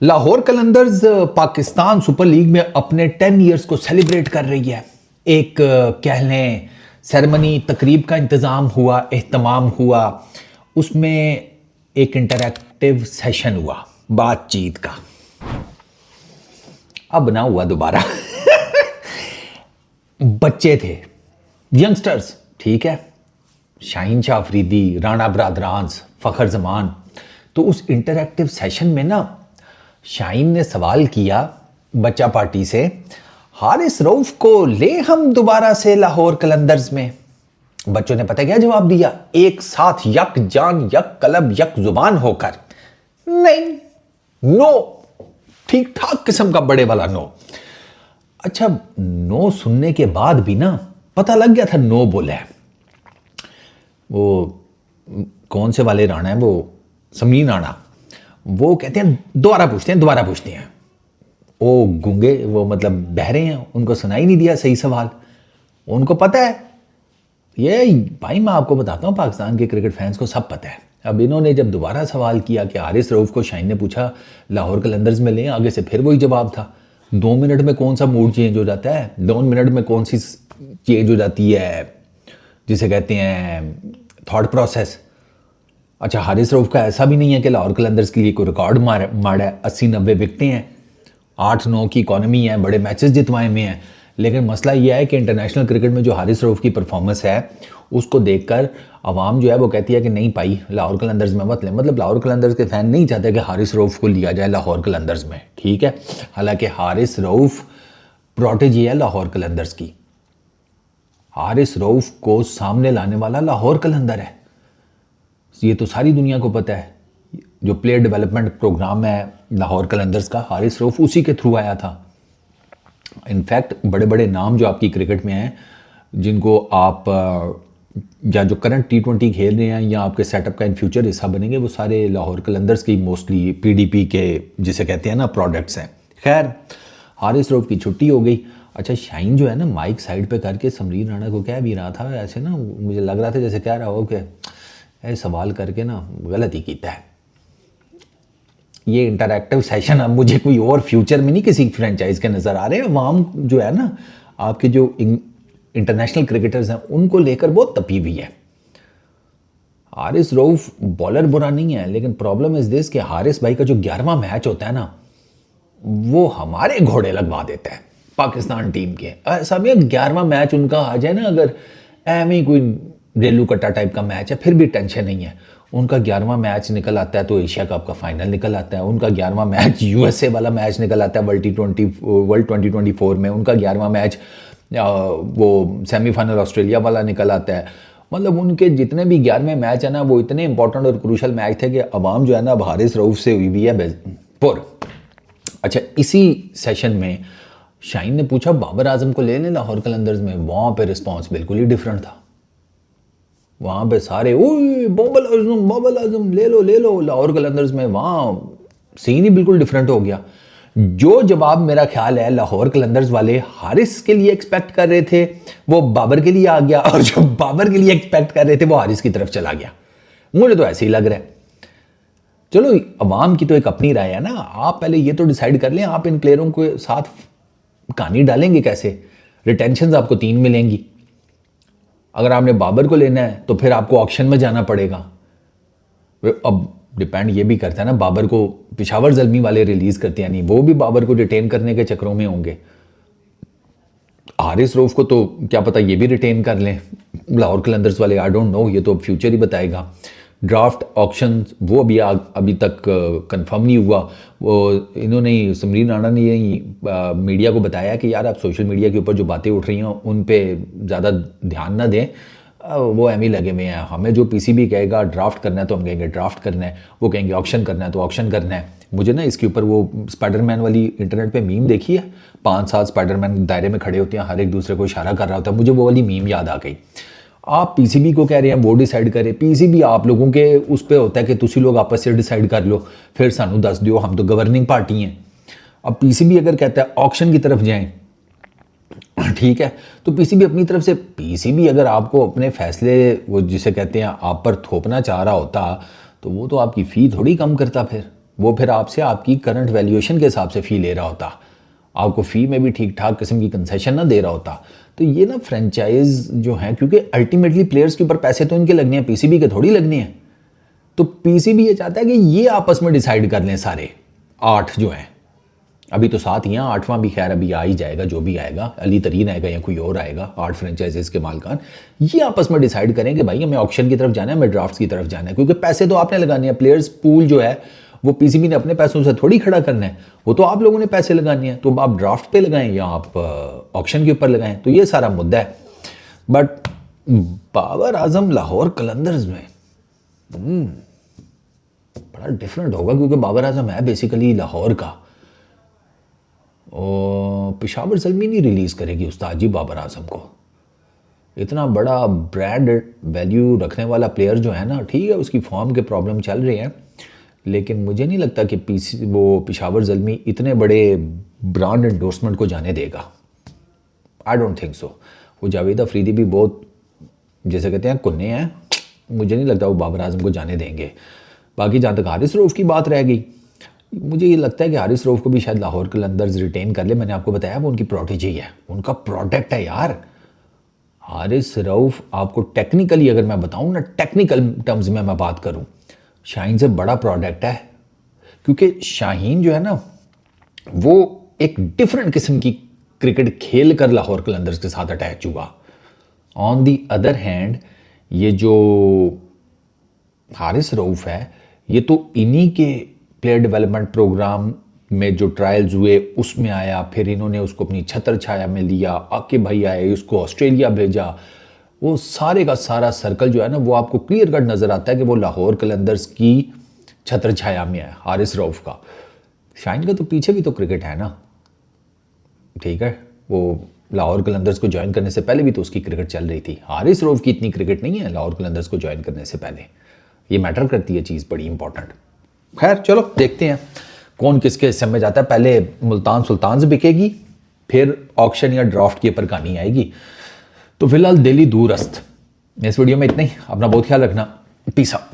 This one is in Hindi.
लाहौर कलंदर्स पाकिस्तान सुपर लीग में अपने 10 इयर्स को सेलिब्रेट कर रही है। एक कह लें सेरेमनी तकरीब का इंतज़ाम हुआ, एहतमाम हुआ, उसमें एक इंटरैक्टिव सेशन हुआ बातचीत का। अब ना हुआ दोबारा। बच्चे थे, यंगस्टर्स, ठीक है, शाहीन शाह अफरीदी, राणा ब्रादरांस, फ़खर जमान। तो उस इंटरैक्टिव सेशन में ना शाहीन ने सवाल किया बच्चा पार्टी से, हारिस रऊफ को ले हम दोबारा से लाहौर कलंदर्स में। बच्चों ने पता क्या जवाब दिया, एक साथ यक जान यक कलब यक जुबान होकर, नहीं, नो। ठीक ठाक किस्म का बड़े वाला नो। अच्छा, नो सुनने के बाद भी ना पता लग गया था नो बोला है। वो कौन से वाले राणा है, वो समीन राणा, वो कहते हैं दोबारा पूछते हैं। वो गूंगे, वो मतलब बहरे हैं, उनको सुनाई नहीं दिया सही सवाल। उनको पता है ये, भाई मैं आपको बताता हूँ, पाकिस्तान के क्रिकेट फैंस को सब पता है। अब इन्होंने जब दोबारा सवाल किया कि हारिस रऊफ को शाहीन ने पूछा लाहौर कलंदर्स में लें, आगे से फिर वही जवाब था। 2 मिनट में कौन सा मूड चेंज हो जाता है, 2 मिनट में कौन सी चेंज हो जाती है जिसे कहते हैं थॉट प्रोसेस। अच्छा, हारिस रऊफ का ऐसा भी नहीं है कि लाहौर कलंदर्स के लिए कोई रिकॉर्ड मारा है, 80-90 विकेटें हैं, 8-9 की इकॉनमी है, बड़े मैचेस जितवाए में हैं। लेकिन मसला यह है कि इंटरनेशनल क्रिकेट में जो हारिस रऊफ की परफॉर्मेंस है उसको देखकर आवाम जो है वो कहती है कि नहीं भाई लाहौर कलंदर्स में मत लें। मतलब लाहौर कलंदर्स के फैन नहीं चाहते कि हारिस रऊफ को लिया जाए लाहौर कलंदर्स में, ठीक है। हालांकि हारिस रऊफ प्रोटेजी है लाहौर कलंदर्स की। हारिस रऊफ को सामने लाने वाला लाहौर कलंदर है, ये तो सारी दुनिया को पता है। जो प्लेयर डेवलपमेंट प्रोग्राम है लाहौर कलंदर्स का, हारिस रऊफ उसी के थ्रू आया था। इनफैक्ट बड़े बड़े नाम जो आपकी क्रिकेट में हैं, जिनको आप या जो करंट T20 खेल रहे हैं या आपके सेटअप का इन फ्यूचर हिस्सा बनेंगे, वो सारे लाहौर कलंदर्स की मोस्टली PDP के जिसे कहते हैं ना प्रोडक्ट्स हैं। खैर, हारिस रऊफ की छुट्टी हो गई। अच्छा, शाहीन जो है ना माइक साइड पे करके समरीन राणा को कह भी रहा था, ऐसे ना मुझे लग रहा था जैसे कह रहा हो कि ऐसे सवाल करके ना गलत ही किया है। ये इंटरैक्टिव सेशन अब मुझे कोई और फ्यूचर में नहीं किसी फ्रेंचाइज के नज़र आ रहे हैं। अवाम जो है ना आपके जो इंटरनेशनल क्रिकेटर्स हैं उनको लेकर बहुत तपी हुई है। हारिस रऊफ बॉलर बुरा नहीं है, लेकिन प्रॉब्लम इज दिस कि हारिस भाई का जो 11वां मैच होता है ना, वो हमारे घोड़े लगवा देता है पाकिस्तान टीम के। ऐसा भी 11वां मैच उनका आ जाए ना, अगर एवं कोई रेलू कट्टा टाइप का मैच है फिर भी टेंशन नहीं है। उनका 11वां मैच निकल आता है तो एशिया कप का फाइनल निकल आता है। उनका 11वां मैच USA वाला मैच निकल आता है वर्ल्ड 2024 में। उनका 11वां मैच वो सेमीफाइनल ऑस्ट्रेलिया वाला निकल आता है। मतलब उनके जितने भी 11वें मैच है ना, वो इतने इंपॉर्टेंट और क्रूशल मैच थे कि अवाम जो है ना अब हारिस रऊफ से हुई भी है पुर। अच्छा, इसी सेशन में शाहीन ने पूछा बाबर आजम को ले लें लाहौर कलंदर्स में। वहाँ पे रिस्पॉन्स बिल्कुल ही डिफरेंट था। वहाँ पे सारे ओए बाबर आजम ले लो लाहौर कलंदर्स में। वहाँ सीन ही बिल्कुल डिफरेंट हो गया। जो जवाब मेरा ख्याल है लाहौर कलंदर्स वाले हारिस के लिए एक्सपेक्ट कर रहे थे वो बाबर के लिए आ गया, और जो बाबर के लिए एक्सपेक्ट कर रहे थे वो हारिस की तरफ चला गया। मुझे तो ऐसे ही लग रहा है। चलो, अवाम की तो एक अपनी राय है ना, आप पहले ये तो डिसाइड कर लें आप इन प्लेयरों के साथ कहानी डालेंगे कैसे। रिटेंशन आपको 3 मिलेंगी। अगर आपने बाबर को लेना है तो फिर आपको ऑक्शन में जाना पड़ेगा। अब डिपेंड ये भी करता है ना, बाबर को पिशावर ज़ल्मी वाले रिलीज करते हैं, नहीं वो भी बाबर को रिटेन करने के चक्रों में होंगे। हारिस रऊफ को तो क्या पता ये भी रिटेन कर लें लाहौर कलंदर्स वाले, आई डोंट नो, ये तो फ्यूचर ही बताएगा। ड्राफ्ट ऑक्शन वो अभी तक कंफर्म नहीं हुआ। वो इन्होंने समरीन राणा ने मीडिया को बताया कि यार आप सोशल मीडिया के ऊपर जो बातें उठ रही हैं उन पे ज़्यादा ध्यान ना दें, वो एम ही लगे हुए हैं। हमें जो PCB कहेगा ड्राफ्ट करना है तो हम कहेंगे ड्राफ्ट करना है, वो कहेंगे ऑक्शन करना है तो ऑक्शन करना है। मुझे ना इसके ऊपर वो स्पाइडरमैन वाली इंटरनेट पे मीम देखी है, 5-7 स्पाइडरमैन दायरे में खड़े होते हैं, हर एक दूसरे को इशारा कर रहा होता है। मुझे वो वाली मीम याद आ गई। आप PCB को कह रहे हैं वो डिसाइड करे, PCB आप लोगों के उस पर होता है कि तुसी लोग आपस से डिसाइड कर लो, फिर सानू दस दियो, हम तो गवर्निंग पार्टी हैं। अब PCB अगर कहता है ऑक्शन की तरफ जाएं, ठीक है, तो PCB अपनी तरफ से, PCB अगर आपको अपने फैसले वो जिसे कहते हैं आप पर थोपना चाह रहा होता तो वो तो आपकी फ़ी थोड़ी कम करता फिर। वो फिर आपसे आपकी करंट वैल्यूएशन के हिसाब से फ़ी ले रहा होता, आपको फ़ी में भी ठीक ठाक किस्म की कंसेशन ना दे रहा होता। तो ये ना फ्रेंचाइज जो हैं, क्योंकि अल्टीमेटली प्लेयर्स के ऊपर पैसे तो इनके लगने हैं, पीसीबी के थोड़ी लगने हैं। तो पीसीबी ये चाहता है कि ये आपस में डिसाइड कर लें सारे 8 जो हैं, अभी तो 7 ही हैं, 8वां भी खैर अभी आ ही जाएगा, जो भी आएगा, अली तरीन आएगा या कोई और आएगा, 8 फ्रेंचाइजीज के मालकान ये आपस में डिसाइड करें कि भाई हमें ऑक्शन की तरफ जाना है, हमें ड्राफ्ट की तरफ जाना है, क्योंकि पैसे तो आपने लगाने हैं। प्लेयर्स पूल जो है वो पीसीबी ने अपने पैसों से थोड़ी खड़ा करना है, वो तो आप लोगों ने पैसे लगाने हैं। तो आप ड्राफ्ट पे लगाएं या आप ऑक्शन के ऊपर लगाएं, तो ये सारा मुद्दा है। बट बाबर आजम लाहौर कलंदर्स में बड़ा डिफरेंट होगा, क्योंकि बाबर आजम है बेसिकली लाहौर का, और पेशावर ज़ल्मी नहीं रिलीज़ करेगी उस्ताद जी बाबर आजम को। इतना बड़ा ब्रांड वैल्यू रखने वाला प्लेयर जो है ना, ठीक है उसकी फॉर्म के प्रॉब्लम चल रहे हैं, लेकिन मुझे नहीं लगता कि वो पेशावर ज़ल्मी इतने बड़े ब्रांड एंडोर्समेंट को जाने देगा। I don't think so. वो जावेद अफरीदी भी बहुत जैसे कहते हैं कुन्ने हैं, मुझे नहीं लगता वो बाबर आजम को जाने देंगे। बाकी जहाँ तक हारिस रऊफ़ की बात रह गई, मुझे ये लगता है कि हारिस रऊफ़ को भी शायद लाहौर कलंदर्स रिटेन कर ले। मैंने आपको बताया वो उनकी प्रोटेजी है, उनका प्रोडक्ट है यार। हारिस रऊफ़ आपको टेक्निकली अगर मैं बताऊँ ना, टेक्निकल टर्म्स में मैं बात करूँ, शाहीन से बड़ा प्रोडक्ट है। क्योंकि शाहीन जो है ना वो एक डिफरेंट किस्म की क्रिकेट खेल कर लाहौर कलंदर्स के साथ अटैच हुआ। ऑन दी अदर हैंड ये जो हारिस रऊफ़ है, ये तो इन्हीं के प्लेयर डेवलपमेंट प्रोग्राम में जो ट्रायल्स हुए उसमें आया, फिर इन्होंने उसको अपनी छत्र छाया में लिया, आके भाई आए, उसको ऑस्ट्रेलिया भेजा। वो सारे का सारा सर्कल जो है ना वो आपको क्लियर कट नज़र आता है कि वो लाहौर कलंदर्स की छत्र छाया में है हारिस रऊफ़ का। शाहीन का तो पीछे भी तो क्रिकेट है ना, ठीक है, वो लाहौर कलंदर्स को ज्वाइन करने से पहले भी तो उसकी क्रिकेट चल रही थी। हारिस रऊफ़ की इतनी क्रिकेट नहीं है लाहौर कलंदर्स को ज्वाइन करने से पहले। ये मैटर करती है चीज़ बड़ी इंपॉर्टेंट। खैर चलो देखते हैं कौन किसके हिस्से में जाता है। पहले मुल्तान सुल्तान से बिकेगी, फिर ऑक्शन या ड्राफ्ट के ऊपर कहानी आएगी। तो फिलहाल दिल्ली दूरस्त। इस वीडियो में इतना ही। अपना बहुत ख्याल रखना। Peace out.